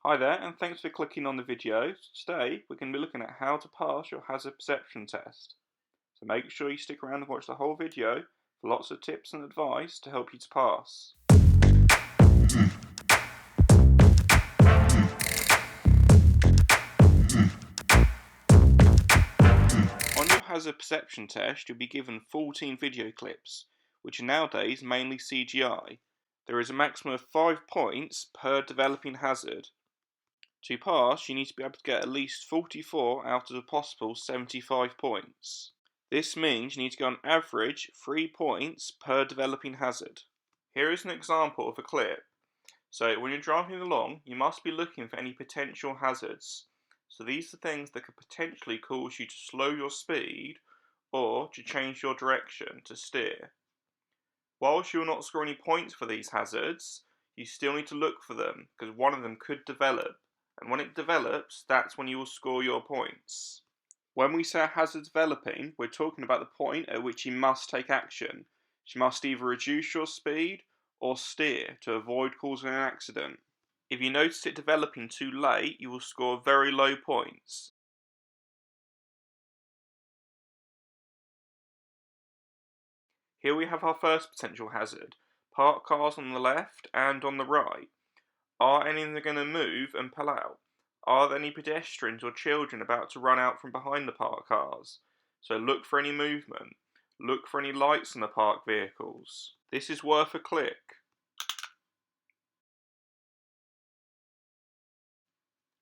Hi there, and thanks for clicking on the video. Today, we're going to be looking at how to pass your hazard perception test. So make sure you stick around and watch the whole video for lots of tips and advice to help you to pass. On your hazard perception test, you'll be given 14 video clips, which are nowadays mainly CGI. There is a maximum of 5 points per developing hazard. To pass, you need to be able to get at least 44 out of the possible 75 points. This means you need to get on average 3 points per developing hazard. Here is an example of a clip. So when you're driving along, you must be looking for any potential hazards. So these are things that could potentially cause you to slow your speed or to change your direction to steer. Whilst you will not score any points for these hazards, you still need to look for them because one of them could develop. And when it develops, that's when you will score your points. When we say a hazard developing, we're talking about the point at which you must take action. You must either reduce your speed or steer to avoid causing an accident. If you notice it developing too late, you will score very low points. Here we have our first potential hazard. Parked cars on the left and on the right. Are any of them going to move and pull out? Are there any pedestrians or children about to run out from behind the parked cars? So look for any movement. Look for any lights on the parked vehicles. This is worth a click.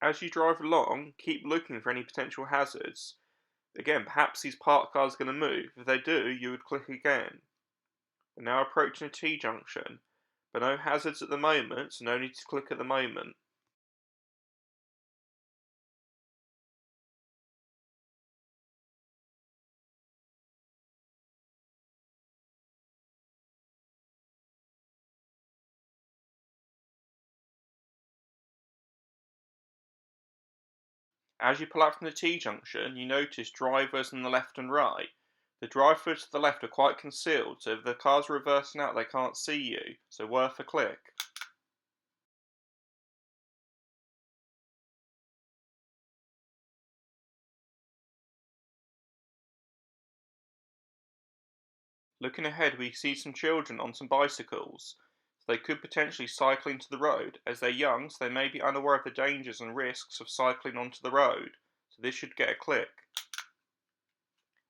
As you drive along, keep looking for any potential hazards. Again, perhaps these parked cars are going to move. If they do, you would click again. We're now approaching a T-junction, but no hazards at the moment, so no need to click at the moment. As you pull out from the T-junction, you notice drivers on the left and right. The drivers to the left are quite concealed, so if the car's reversing out, they can't see you, so worth a click. Looking ahead, we see some children on some bicycles. So they could potentially cycle into the road. As they're young, so they may be unaware of the dangers and risks of cycling onto the road. So this should get a click.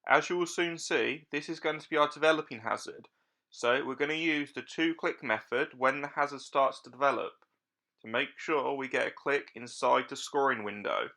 As you will soon see, this is going to be our developing hazard. So we're going to use the 2-click method when the hazard starts to develop, to make sure we get a click inside the scoring window.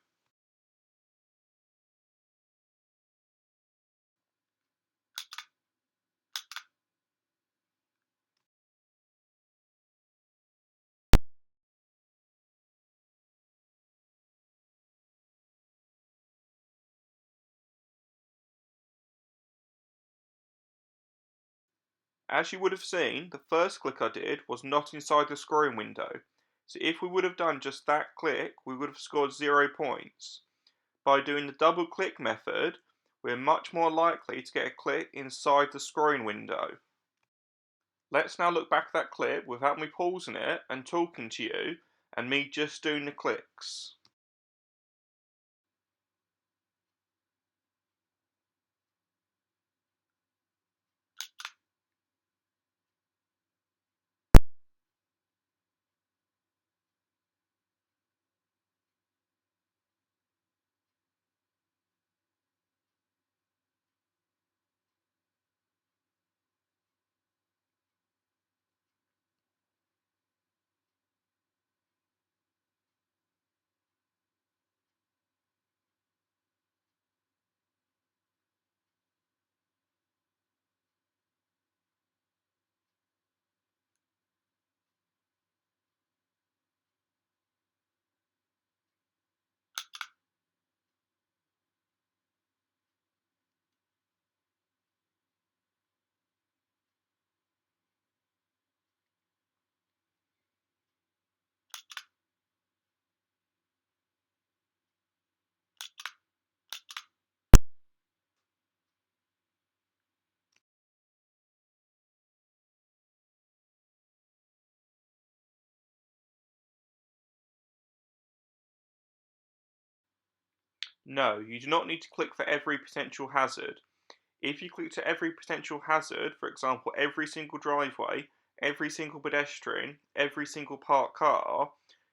As you would have seen, the first click I did was not inside the scoring window. So if we would have done just that click, we would have scored 0 points. By doing the double click method, we're much more likely to get a click inside the scoring window. Let's now look back at that clip without me pausing it and talking to you and me just doing the clicks. No, you do not need to click for every potential hazard. If you click to every potential hazard, for example, every single driveway, every single pedestrian, every single parked car,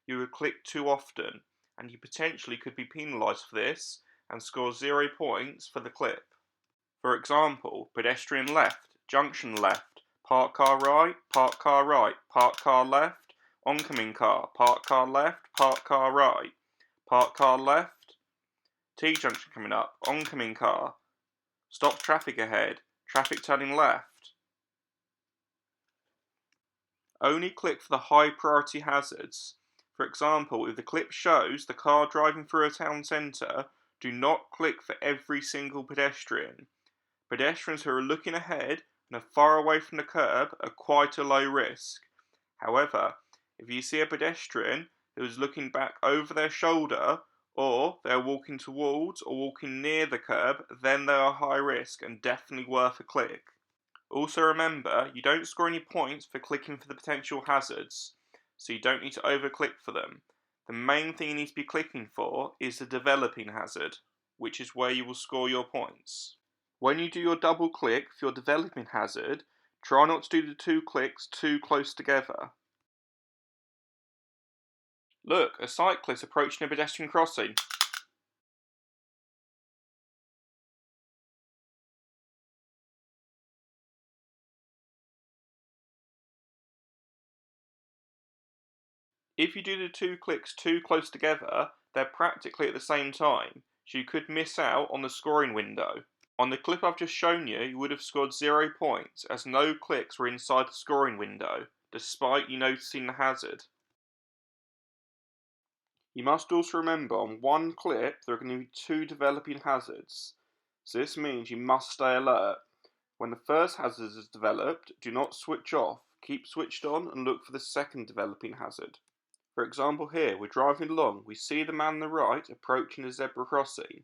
you would click too often, and you potentially could be penalised for this and score 0 points for the clip. For example, pedestrian left, junction left, parked car right, parked car right, parked car left, oncoming car, parked car left, parked car right, parked car left, T-junction coming up, oncoming car, stop traffic ahead, traffic turning left. Only click for the high priority hazards. For example, if the clip shows the car driving through a town centre, do not click for every single pedestrian. Pedestrians who are looking ahead and are far away from the curb are quite a low risk. However, if you see a pedestrian who is looking back over their shoulder, or they are walking towards or walking near the curb, then they are high risk and definitely worth a click. Also remember, you don't score any points for clicking for the potential hazards, so you don't need to over-click for them. The main thing you need to be clicking for is the developing hazard, which is where you will score your points. When you do your double click for your developing hazard, try not to do the 2 clicks too close together. Look, a cyclist approaching a pedestrian crossing. If you do the 2 clicks too close together, they're practically at the same time, so you could miss out on the scoring window. On the clip I've just shown you, you would have scored 0 points as no clicks were inside the scoring window, despite you noticing the hazard. You must also remember on one clip there are going to be 2 developing hazards, so this means you must stay alert. When the first hazard is developed, do not switch off, keep switched on and look for the second developing hazard. For example here, we're driving along, we see the man on the right approaching the zebra crossing.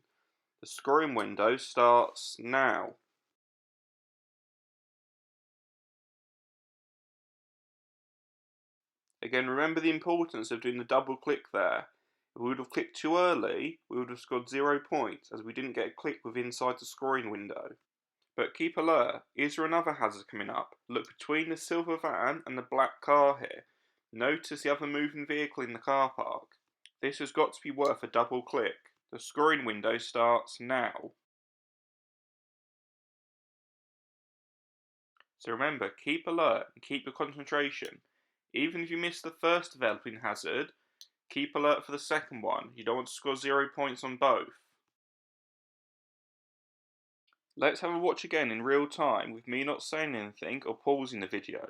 The scoring window starts now. Again, remember the importance of doing the double click there. If we would have clicked too early, we would have scored 0 points as we didn't get a click with inside the scoring window. But keep alert, is there another hazard coming up? Look between the silver van and the black car here. Notice the other moving vehicle in the car park. This has got to be worth a double click. The scoring window starts now. So remember, keep alert and keep your concentration. Even if you miss the first developing hazard, keep alert for the second one. You don't want to score 0 points on both. Let's have a watch again in real time with me not saying anything or pausing the video.